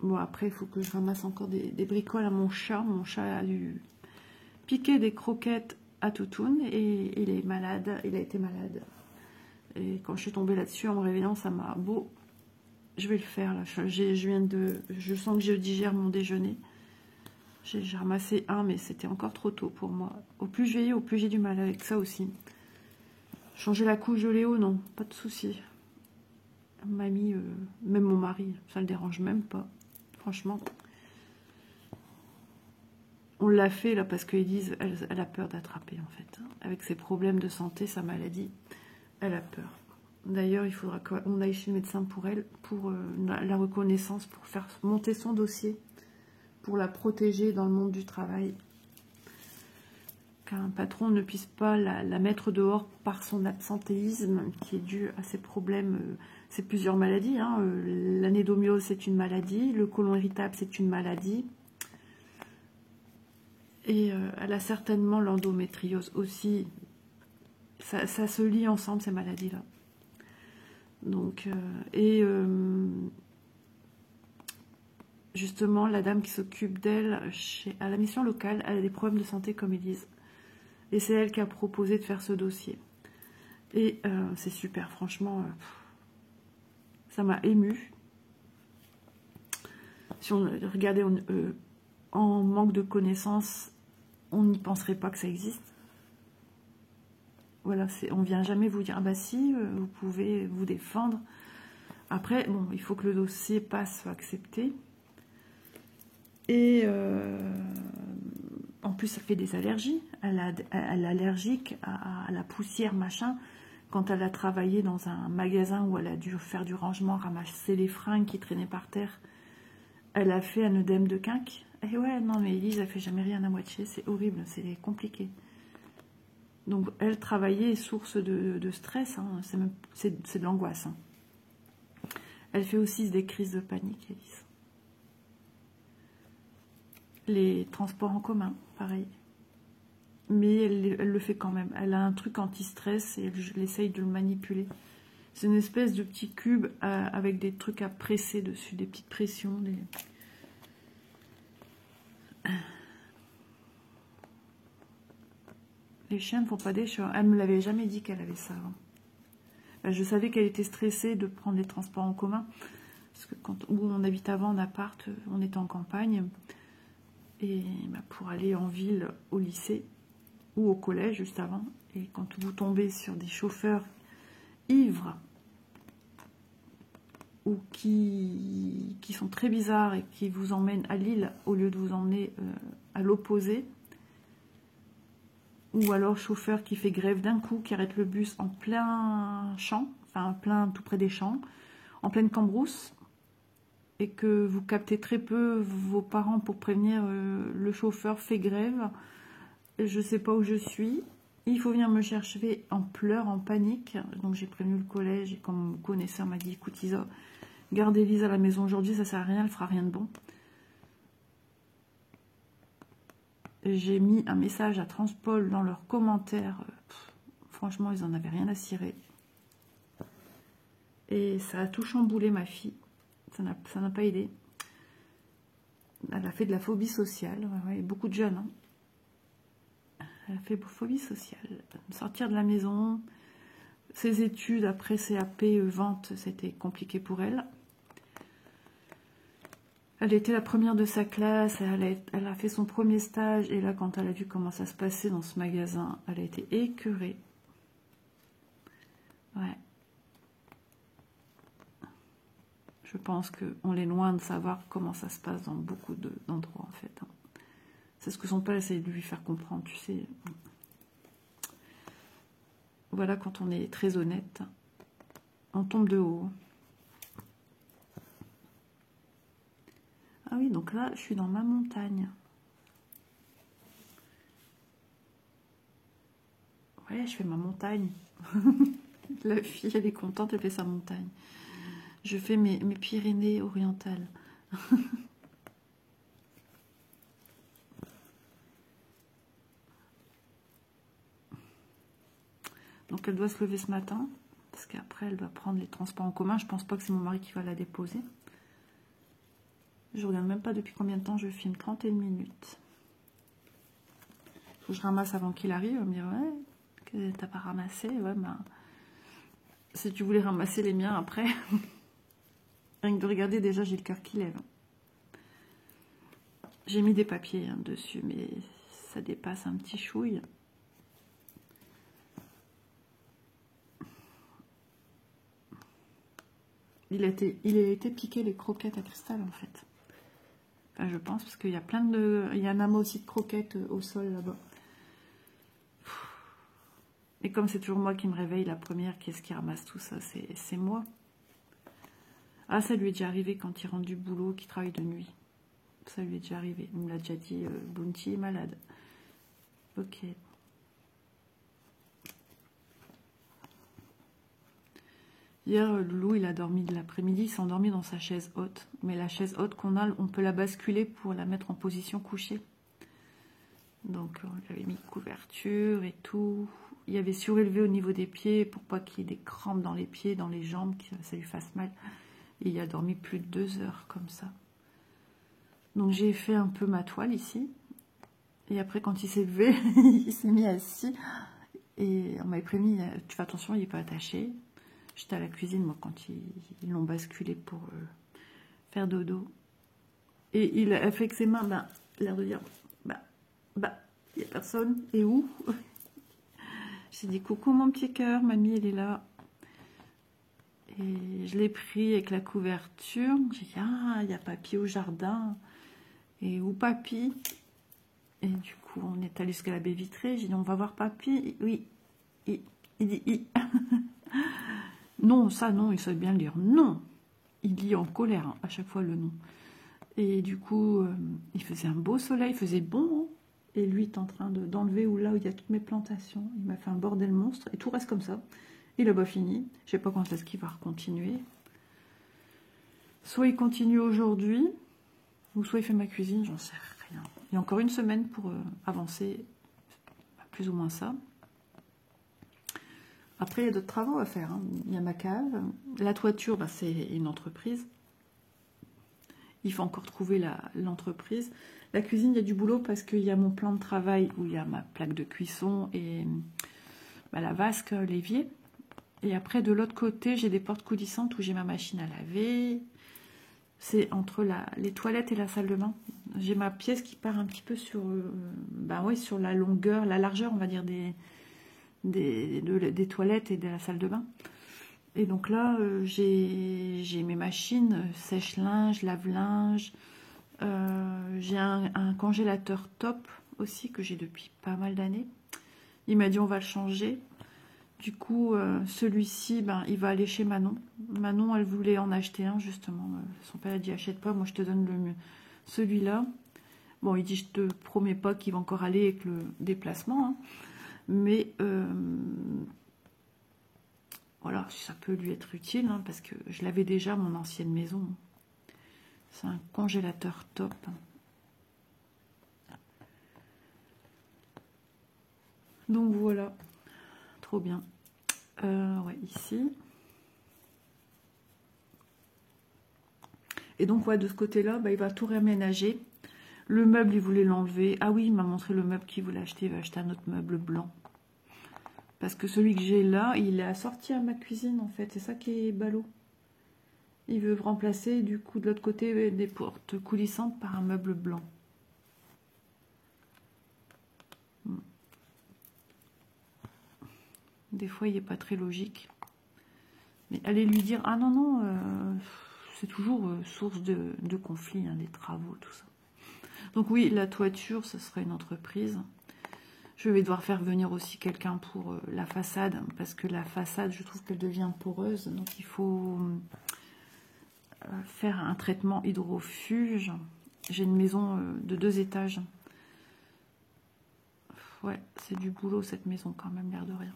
Speaker 1: Bon, après, il faut que je ramasse encore des bricoles à mon chat. Mon chat a dû piquer des croquettes à Toutoune et il est malade. Il a été malade. Et quand je suis tombée là-dessus en me réveillant, ça m'a beau. Je vais le faire, là. Je sens que je digère mon déjeuner. J'ai ramassé un, mais c'était encore trop tôt pour moi. Au plus je vieillis, au plus j'ai du mal avec ça aussi. Changer la couche de Léo, non, pas de souci. Mamie, même mon mari, ça le dérange même pas. Franchement, on l'a fait là parce qu'ils disent elle a peur d'attraper en fait. Avec ses problèmes de santé, sa maladie, elle a peur. D'ailleurs, il faudra qu'on aille chez le médecin pour elle, pour la reconnaissance, pour faire monter son dossier, pour la protéger dans le monde du travail. Qu'un patron ne puisse pas la mettre dehors par son absentéisme qui est dû à ses problèmes. C'est plusieurs maladies, hein. L'anédoméniose, c'est une maladie. Le côlon irritable, c'est une maladie. Et elle a certainement l'endométriose aussi. Ça se lie ensemble, ces maladies-là. Donc, justement, la dame qui s'occupe d'elle à la mission locale, elle a des problèmes de santé, comme ils disent. Et c'est elle qui a proposé de faire ce dossier. Et c'est super, franchement, ça m'a émue. Si on regardait en manque de connaissances, on n'y penserait pas que ça existe. Voilà, on ne vient jamais vous dire, ah bah si, vous pouvez vous défendre. Après, bon, il faut que le dossier passe, soit accepté. Et en plus, ça fait des allergies. Elle est allergique à la poussière, machin. Quand elle a travaillé dans un magasin où elle a dû faire du rangement, ramasser les fringues qui traînaient par terre, elle a fait un œdème de quinque. Et ouais, non mais Elise, elle fait jamais rien à moitié, c'est horrible, c'est compliqué. Donc elle travaillait source de stress, hein, c'est de l'angoisse. Hein. Elle fait aussi des crises de panique, Elise. Les transports en commun, pareil. Mais elle le fait quand même. Elle a un truc anti-stress et elle essaye de le manipuler. C'est une espèce de petit cube avec des trucs à presser dessus, des petites pressions. Les chiens ne font pas des chats. Elle ne me l'avait jamais dit qu'elle avait ça. Hein. Je savais qu'elle était stressée de prendre les transports en commun. Parce que où on habite avant en appart, on était en campagne. Et pour aller en ville, au lycée, ou au collège juste avant, et quand vous tombez sur des chauffeurs ivres ou qui sont très bizarres et qui vous emmènent à Lille au lieu de vous emmener à l'opposé, ou alors chauffeur qui fait grève d'un coup, qui arrête le bus en plein champ, enfin plein tout près des champs, en pleine cambrousse et que vous captez très peu vos parents pour prévenir le chauffeur fait grève, je ne sais pas où je suis, il faut venir me chercher en pleurs, en panique. Donc j'ai prévenu le collège et comme mon connaisseur m'a dit, écoute Isa, gardez Lise à la maison aujourd'hui, ça sert à rien, elle fera rien de bon. J'ai mis un message à Transpol dans leurs commentaires. Franchement, ils en avaient rien à cirer. Et ça a tout chamboulé ma fille. Ça n'a pas aidé. Elle a fait de la phobie sociale. Ouais, beaucoup de jeunes. Hein. Elle a fait phobie sociale. Sortir de la maison. Ses études après CAP, vente, c'était compliqué pour elle. Elle était la première de sa classe, elle a fait son premier stage, et là, quand elle a vu comment ça se passait dans ce magasin, elle a été écœurée. Ouais. Je pense qu'on est loin de savoir comment ça se passe dans beaucoup d'endroits, en fait. Hein. C'est ce que son père essaie de lui faire comprendre, tu sais. Voilà, quand on est très honnête, on tombe de haut. Ah oui, donc là, je suis dans ma montagne. Ouais, je fais ma montagne. La fille, elle est contente, elle fait sa montagne. Je fais mes Pyrénées orientales. Donc elle doit se lever ce matin, parce qu'après elle va prendre les transports en commun. Je pense pas que c'est mon mari qui va la déposer. Je regarde même pas depuis combien de temps je filme, 31 minutes. Faut que je ramasse avant qu'il arrive. Il va me dire, ouais, que t'as pas ramassé. Ouais, ben, si tu voulais ramasser les miens après, rien que de regarder déjà, j'ai le cœur qui lève. J'ai mis des papiers hein, dessus, mais ça dépasse un petit chouille. Il a été piqué les croquettes à cristal en fait. Enfin, je pense, parce qu'il y a plein de... Il y a un amas aussi de croquettes au sol là-bas. Et comme c'est toujours moi qui me réveille la première, qu'est-ce qui ramasse tout ça? C'est moi. Ah, ça lui est déjà arrivé quand il rentre du boulot, qu'il travaille de nuit. Ça lui est déjà arrivé. Il me l'a déjà dit, Bounty est malade. Ok. Hier, Loulou, il a dormi de l'après-midi, il s'est endormi dans sa chaise haute. Mais la chaise haute qu'on a, on peut la basculer pour la mettre en position couchée. Donc, on lui avait mis couverture et tout. Il y avait surélevé au niveau des pieds pour pas qu'il y ait des crampes dans les pieds, dans les jambes, que ça lui fasse mal. Et il a dormi plus de 2 heures comme ça. Donc, j'ai fait un peu ma toile ici. Et après, quand il s'est levé, il s'est mis assis. Et on m'avait prévenu, tu fais attention, il n'est pas attaché. J'étais à la cuisine, moi, quand ils l'ont basculé pour faire dodo. Et il a fait avec ses mains, l'air de dire, il n'y a personne. Et où? J'ai dit, coucou mon petit cœur, mamie, elle est là. Et je l'ai pris avec la couverture. J'ai dit, ah, il y a papy au jardin. Et où papy? Et du coup, on est allé jusqu'à la baie vitrée. J'ai dit, on va voir papy. Oui. Il dit, i. Non, ça, non, il savait bien le dire. Non. Il dit en colère, hein, à chaque fois le nom. Et du coup, il faisait un beau soleil, il faisait bon. Hein, et lui est en train d'enlever là où il y a toutes mes plantations. Il m'a fait un bordel monstre. Et tout reste comme ça. Il n'a pas fini. Je ne sais pas quand est-ce qu'il va continuer. Soit il continue aujourd'hui, ou soit il fait ma cuisine, j'en sais rien. Il y a encore une semaine pour avancer, plus ou moins ça. Après, il y a d'autres travaux à faire. Hein. Il y a ma cave. La toiture, c'est une entreprise. Il faut encore trouver l'entreprise. La cuisine, il y a du boulot parce qu'il y a mon plan de travail où il y a ma plaque de cuisson et la vasque, l'évier. Et après, de l'autre côté, j'ai des portes coulissantes où j'ai ma machine à laver. C'est entre les toilettes et la salle de bain. J'ai ma pièce qui part un petit peu sur, sur la longueur, la largeur, on va dire, des toilettes et de la salle de bain. Et donc là, j'ai mes machines, sèche-linge, lave-linge. J'ai un congélateur top aussi que j'ai depuis pas mal d'années. Il m'a dit on va le changer. Du coup, celui-ci, ben, il va aller chez Manon. Manon, elle voulait en acheter un, justement. Son père a dit, achète pas, moi je te donne celui-là. Bon, il dit, je te promets pas qu'il va encore aller avec le déplacement. Hein. Mais, voilà, ça peut lui être utile, hein, parce que je l'avais déjà, mon ancienne maison. C'est un congélateur top. Donc voilà, trop bien. Ouais, ici. Et donc, ouais, de ce côté-là, bah, il va tout réaménager. Le meuble, il voulait l'enlever. Ah oui, il m'a montré le meuble qu'il voulait acheter. Il va acheter un autre meuble blanc. Parce que celui que j'ai là, il est assorti à ma cuisine, en fait. C'est ça qui est ballot. Il veut remplacer, du coup, de l'autre côté, des portes coulissantes par un meuble blanc. Des fois, il n'est pas très logique. Mais allez lui dire, ah non, non, c'est toujours source de conflit, hein, les travaux, tout ça. Donc oui, la toiture, ce serait une entreprise. Je vais devoir faire venir aussi quelqu'un pour la façade, parce que la façade, je trouve qu'elle devient poreuse. Donc il faut faire un traitement hydrofuge. J'ai une maison de 2 étages. Ouais, c'est du boulot cette maison quand même, l'air de rien.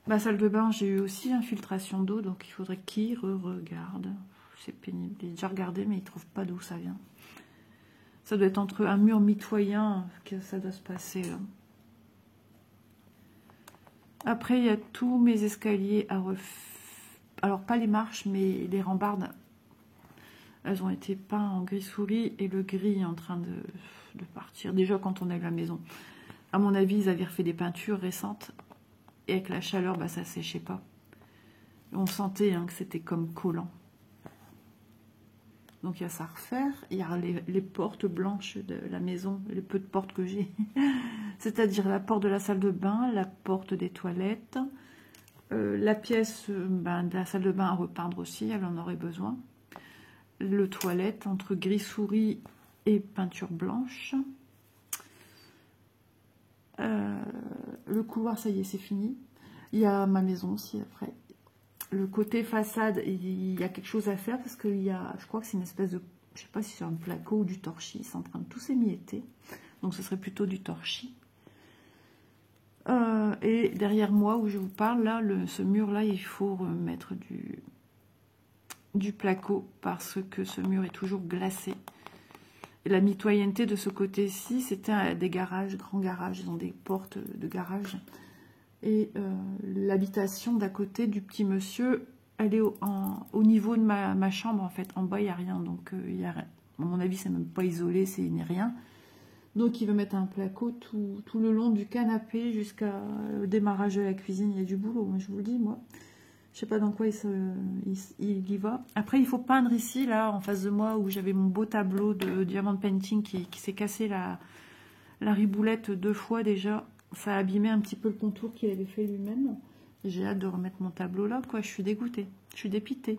Speaker 1: Ma salle de bain, j'ai eu aussi infiltration d'eau, donc il faudrait qu'il regarde. C'est pénible. Il a déjà regardé, mais il ne trouve pas d'où ça vient. Ça doit être entre un mur mitoyen que ça doit se passer. Là. Après, il y a tous mes escaliers à refaire. Alors, pas les marches, mais les rambardes. Elles ont été peintes en gris souris et le gris est en train de partir. Déjà, quand on a eu la maison. À mon avis, ils avaient refait des peintures récentes. Et avec la chaleur, bah, ça ne séchait pas. On sentait hein, que c'était comme collant. Donc il y a ça à refaire. Il y a les portes blanches de la maison, les peu de portes que j'ai. C'est-à-dire la porte de la salle de bain, la porte des toilettes, la pièce de la salle de bain à repeindre aussi, elle en aurait besoin. Le toilette entre gris souris et peinture blanche. Le couloir, ça y est, c'est fini. Il y a ma maison aussi après. Le côté façade, il y a quelque chose à faire parce qu'il y a, je crois que c'est une espèce de, je sais pas si c'est un placo ou du torchis, c'est en train de tout s'émietter. Donc ce serait plutôt du torchis. Et derrière moi où je vous parle, là, ce mur-là, il faut remettre du placo parce que ce mur est toujours glacé. Et la mitoyenneté de ce côté-ci, c'était des garages, grands garages, ils ont des portes de garage. Et l'habitation d'à côté du petit monsieur, elle est au niveau de ma chambre, en fait. En bas, il n'y a rien. Donc, à mon avis, c'est même pas isolé, c'est rien. Donc, il va mettre un placo tout le long du canapé jusqu'au démarrage de la cuisine. Il y a du boulot, moi, je vous le dis, moi. Je sais pas dans quoi il y va. Après, il faut peindre ici, là, en face de moi, où j'avais mon beau tableau de diamant painting qui s'est cassé la riboulette 2 fois déjà. Ça a abîmé un petit peu le contour qu'il avait fait lui-même. J'ai hâte de remettre mon tableau là, quoi. Je suis dégoûtée. Je suis dépitée.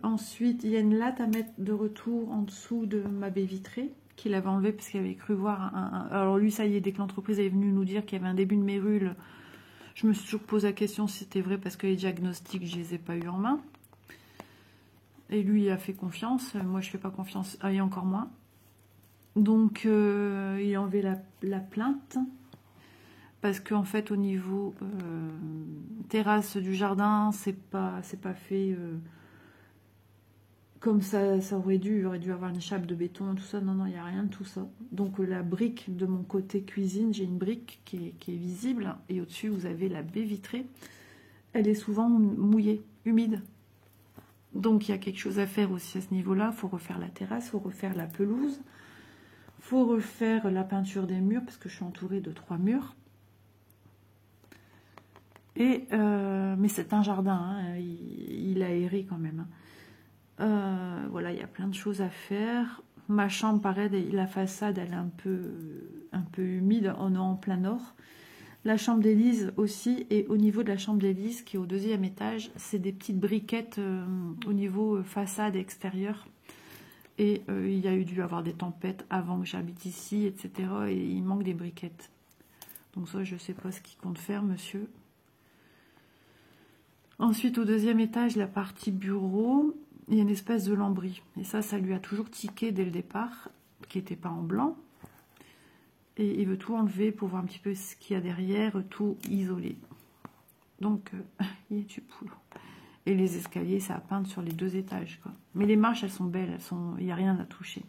Speaker 1: Ensuite, il y a une latte à mettre de retour en dessous de ma baie vitrée qu'il avait enlevée parce qu'il avait cru voir Alors lui, ça y est, dès que l'entreprise est venue nous dire qu'il y avait un début de mérule, je me suis toujours posé la question si c'était vrai parce que les diagnostics, je les ai pas eu en main. Et lui, il a fait confiance. Moi, je fais pas confiance, et encore moins. Donc, il a enlevé la plainte parce qu'en fait, au niveau terrasse du jardin, c'est pas fait comme ça aurait dû. Il aurait dû avoir une chape de béton, tout ça. Non, non, il n'y a rien de tout ça. Donc, la brique de mon côté cuisine, j'ai une brique qui est visible et au-dessus, vous avez la baie vitrée. Elle est souvent mouillée, humide. Donc, il y a quelque chose à faire aussi à ce niveau-là. Il faut refaire la terrasse, il faut refaire la pelouse. Faut refaire la peinture des murs parce que je suis entourée de 3 murs. Et mais c'est un jardin, hein, il a aéré quand même. Hein. Voilà, il y a plein de choses à faire. Ma chambre, pareil, la façade, elle est un peu humide. On est en plein nord. La chambre d'Élise aussi. Et au niveau de la chambre d'Élise, qui est au 2e étage, c'est des petites briquettes au niveau façade extérieure. Et il y a eu dû avoir des tempêtes avant que j'habite ici, etc. Et il manque des briquettes. Donc ça, je ne sais pas ce qu'il compte faire, monsieur. Ensuite, au deuxième étage, la partie bureau, il y a une espèce de lambris. Et ça lui a toujours tiqué dès le départ, qui n'était pas en blanc. Et il veut tout enlever pour voir un petit peu ce qu'il y a derrière, tout isoler. Donc, il y a du boulot. Et les escaliers, ça a peindre sur les 2 étages, quoi. Mais les marches, elles sont belles, il n'y a rien à toucher.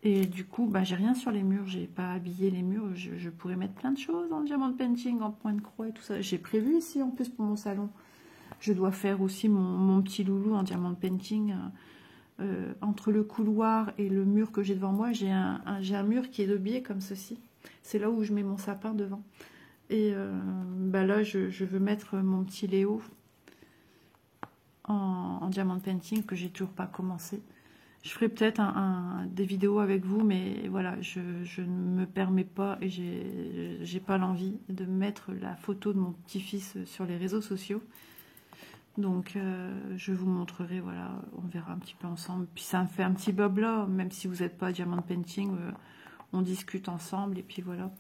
Speaker 1: Et du coup, bah, j'ai rien sur les murs, j'ai pas habillé les murs. Je pourrais mettre plein de choses en diamant painting, en point de croix et tout ça. J'ai prévu ici en plus pour mon salon. Je dois faire aussi mon petit loulou en diamant painting. Entre le couloir et le mur que j'ai devant moi, j'ai un mur qui est de biais comme ceci. C'est là où je mets mon sapin devant. Et bah là, je veux mettre mon petit Léo en diamant painting que j'ai toujours pas commencé. Je ferai peut-être des vidéos avec vous, mais voilà, je ne me permets pas et j'ai pas l'envie de mettre la photo de mon petit-fils sur les réseaux sociaux. Donc, je vous montrerai, voilà, on verra un petit peu ensemble. Puis ça me fait un petit bob là, même si vous n'êtes pas diamant painting, on discute ensemble et puis voilà.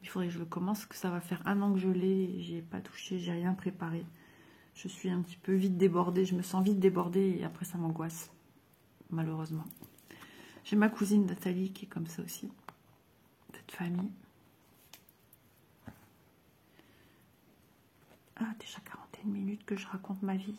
Speaker 1: Il faudrait que je le commence, que ça va faire 1 an que je l'ai, j'y ai pas touché, j'ai rien préparé. Je suis un petit peu vite débordée, je me sens vite débordée et après ça m'angoisse, malheureusement. J'ai ma cousine Nathalie qui est comme ça aussi, cette famille. Ah, déjà 41 minutes que je raconte ma vie.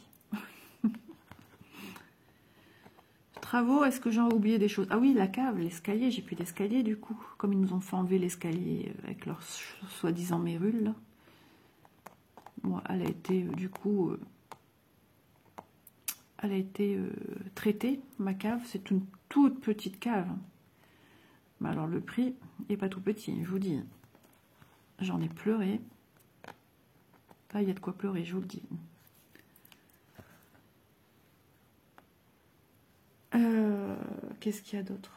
Speaker 1: Travaux, est-ce que j'ai oublié des choses? Ah oui, la cave, l'escalier, j'ai plus d'escalier du coup, comme ils nous ont fait enlever l'escalier avec leur soi-disant mérule là. Bon, elle a été du coup... elle a été traitée, ma cave. C'est une toute petite cave. Mais alors le prix n'est pas tout petit, je vous dis. J'en ai pleuré. Là, il y a de quoi pleurer, je vous le dis. Qu'est-ce qu'il y a d'autre?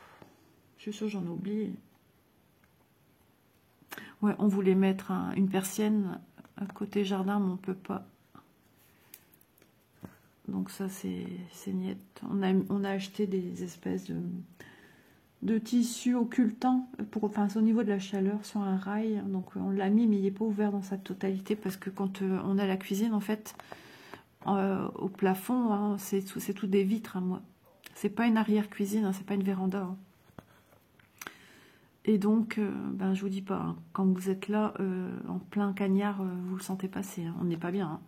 Speaker 1: Je suis sûre j'en ai oublié. Ouais, on voulait mettre une persienne à côté jardin, mais on ne peut pas. Donc ça, c'est niette. On a acheté des espèces de tissu occultant enfin, au niveau de la chaleur sur un rail. Donc on l'a mis, mais il n'est pas ouvert dans sa totalité parce que quand on a la cuisine, en fait, au plafond, hein, c'est tout des vitres. Hein, moi, c'est pas une arrière-cuisine, hein, c'est pas une véranda. Hein. Et donc, ben, je vous dis pas, hein, quand vous êtes là, en plein cagnard, vous le sentez passer. Hein, on n'est pas bien. Hein.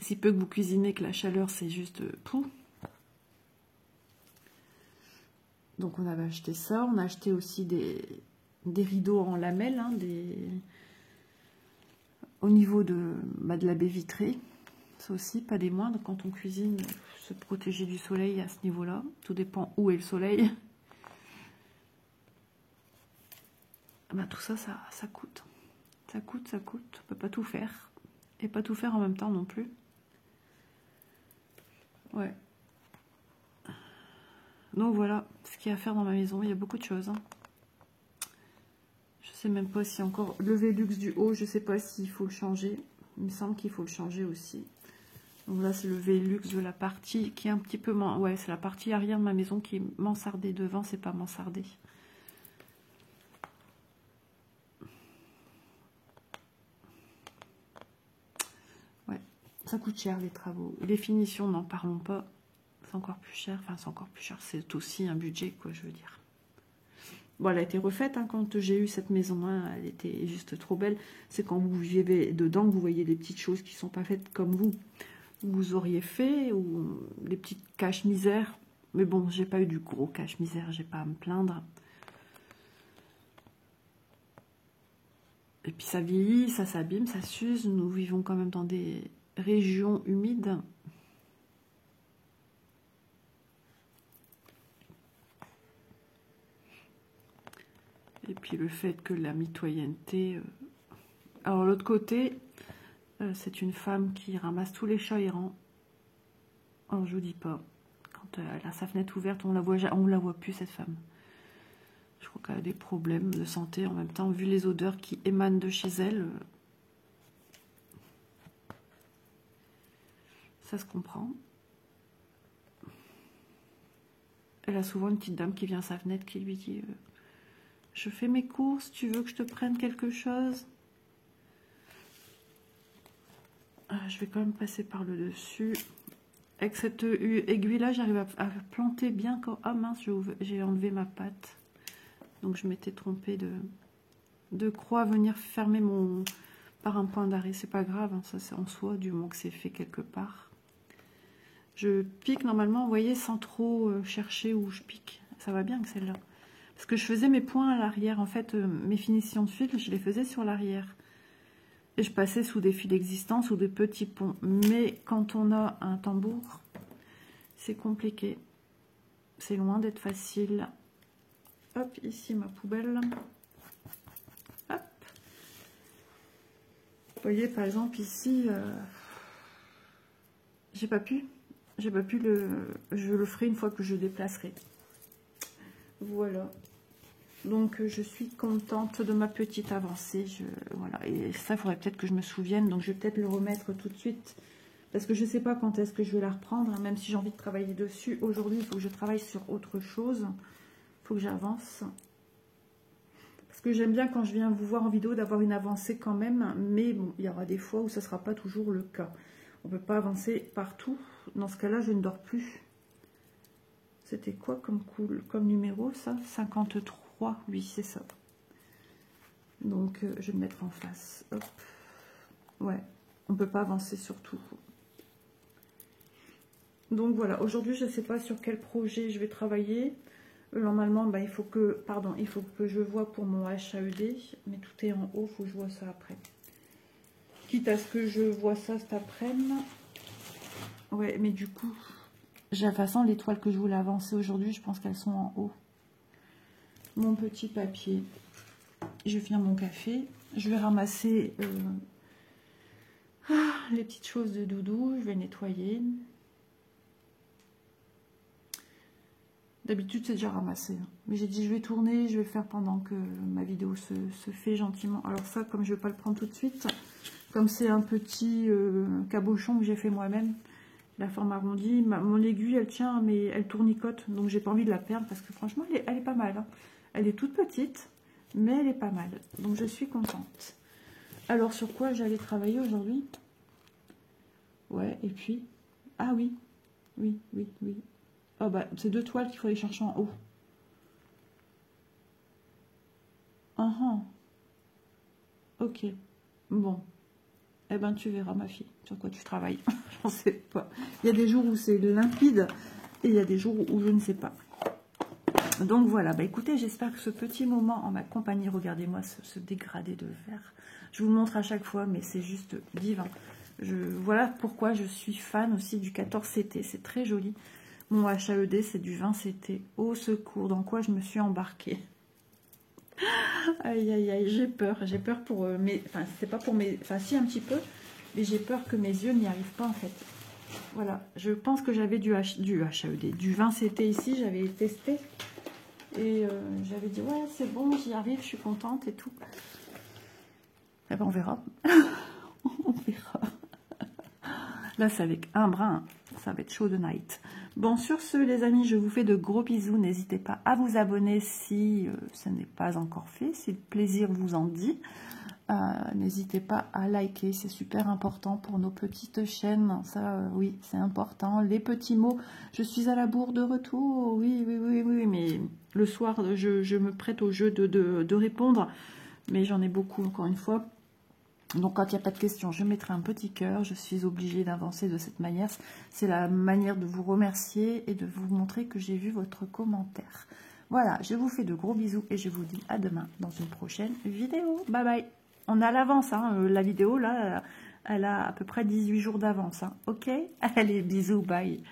Speaker 1: Si peu que vous cuisinez, que la chaleur, c'est juste pou. Donc, on avait acheté ça. On a acheté aussi des rideaux en lamelles, hein, au niveau de la baie vitrée. Ça aussi, pas des moindres. Quand on cuisine, se protéger du soleil à ce niveau-là. Tout dépend où est le soleil. Ben, tout ça, ça coûte. Ça coûte, ça coûte. On peut pas tout faire. Et pas tout faire en même temps non plus. Ouais. Donc voilà ce qu'il y a à faire dans ma maison. Il y a beaucoup de choses. Hein. Je sais même pas si encore... Le Velux du haut, je sais pas s'il faut le changer. Il me semble qu'il faut le changer aussi. Donc là, c'est le Velux de la partie qui est un petit peu... Ouais, c'est la partie arrière de ma maison qui est mansardée. Devant, c'est pas mansardé. Ouais, ça coûte cher les travaux. Les finitions, n'en parlons pas. C'est encore plus cher. Enfin, c'est encore plus cher. C'est aussi un budget, quoi, je veux dire. Bon, elle a été refaite hein, quand j'ai eu cette maison. Hein, elle était juste trop belle. C'est quand vous vivez dedans que vous voyez des petites choses qui ne sont pas faites comme vous auriez fait, ou des petites caches-misères. Mais bon, j'ai pas eu du gros cache-misère, j'ai pas à me plaindre. Et puis ça vieillit, ça s'abîme, ça s'use. Nous vivons quand même dans des régions humides. Et puis le fait que la mitoyenneté... Alors l'autre côté, c'est une femme qui ramasse tous les chats errants. Alors je vous dis pas, quand elle a sa fenêtre ouverte, on la voit plus cette femme. Je crois qu'elle a des problèmes de santé en même temps, vu les odeurs qui émanent de chez elle. Ça se comprend. qu'elle a souvent une petite dame qui vient à sa fenêtre qui lui dit je fais mes courses, tu veux que je te prenne quelque chose? Je vais quand même passer par le dessus. Avec cette aiguille-là, j'arrive à planter bien quand... Ah mince, j'ai enlevé ma patte. Donc je m'étais trompée de croix à venir fermer par un point d'arrêt. C'est pas grave, hein, ça c'est en soi, du moment que c'est fait quelque part. Je pique normalement, vous voyez, sans trop chercher où je pique. Ça va bien que celle-là. Parce que je faisais mes points à l'arrière. En fait, mes finitions de fil, je les faisais sur l'arrière. Et je passais sous des fils existants, sous des petits ponts. Mais quand on a un tambour, c'est compliqué. C'est loin d'être facile. Hop, ici ma poubelle. Hop. Vous voyez, par exemple, ici, j'ai pas pu je le ferai une fois que je déplacerai. Voilà. Donc je suis contente de ma petite avancée. Voilà. Et ça, il faudrait peut-être que je me souvienne. Donc je vais peut-être le remettre tout de suite. Parce que je ne sais pas quand est-ce que je vais la reprendre. Hein, même si j'ai envie de travailler dessus. Aujourd'hui, il faut que je travaille sur autre chose. Il faut que j'avance. Parce que j'aime bien quand je viens vous voir en vidéo d'avoir une avancée quand même. Mais bon, il y aura des fois où ça ne sera pas toujours le cas. On ne peut pas avancer partout. Dans ce cas-là, je ne dors plus. C'était quoi comme numéro, ça? 53, oui, c'est ça. Donc, je vais me mettre en face. Hop. Ouais, on ne peut pas avancer sur tout. Donc, voilà. Aujourd'hui, je ne sais pas sur quel projet je vais travailler. Normalement, bah, il faut que je vois pour mon HAED. Mais tout est en haut, il faut que je vois ça après. Quitte à ce que je vois ça cet après-midi. Ouais, mais du coup... De toute façon, les toiles que je voulais avancer aujourd'hui, je pense qu'elles sont en haut. Mon petit papier. Je vais finir mon café. Je vais ramasser les petites choses de doudou. Je vais nettoyer. D'habitude, c'est déjà ramassé. Mais j'ai dit, je vais tourner. Je vais le faire pendant que ma vidéo se fait gentiment. Alors ça, comme je ne vais pas le prendre tout de suite, comme c'est un petit cabochon que j'ai fait moi-même, la forme arrondie, mon aiguille elle tient mais elle tournicote, donc j'ai pas envie de la perdre parce que franchement elle est pas mal, hein. Elle est toute petite mais elle est pas mal, donc je suis contente. Alors sur quoi j'allais travailler aujourd'hui? Ouais, et puis ah oui, oh bah c'est 2 toiles qu'il faut aller chercher en haut. Ok, bon. Eh ben, tu verras, ma fille, sur quoi tu travailles. J'en sais pas. Il y a des jours où c'est limpide et il y a des jours où je ne sais pas. Donc voilà, bah écoutez, j'espère que ce petit moment en ma compagnie, regardez-moi ce dégradé de vert. Je vous le montre à chaque fois, mais c'est juste divin. Voilà pourquoi je suis fan aussi du 14 CT. C'est très joli. Mon HAED, c'est du 20 CT. Au secours, dans quoi je me suis embarquée. Aïe aïe aïe, j'ai peur pour mes... Enfin, c'est pas pour mes... Enfin, si, un petit peu, mais j'ai peur que mes yeux n'y arrivent pas, en fait. Voilà, je pense que j'avais du HAED, du 20 CT ici, j'avais testé. Et j'avais dit, ouais, c'est bon, j'y arrive, je suis contente et tout. Eh ben, on verra. On verra. Là, c'est avec un brin, ça va être chaud de night. Bon, sur ce, les amis, je vous fais de gros bisous. N'hésitez pas à vous abonner si ce n'est pas encore fait, si le plaisir vous en dit. N'hésitez pas à liker, c'est super important pour nos petites chaînes. Ça, oui, c'est important. Les petits mots, je suis à la bourre de retour. Oui, mais le soir, je me prête au jeu de répondre. Mais j'en ai beaucoup, encore une fois. Donc, quand il n'y a pas de questions, je mettrai un petit cœur. Je suis obligée d'avancer de cette manière. C'est la manière de vous remercier et de vous montrer que j'ai vu votre commentaire. Voilà, je vous fais de gros bisous et je vous dis à demain dans une prochaine vidéo. Bye bye. On a l'avance, hein. La vidéo, là, elle a à peu près 18 jours d'avance. Hein. Ok? Allez, bisous, bye.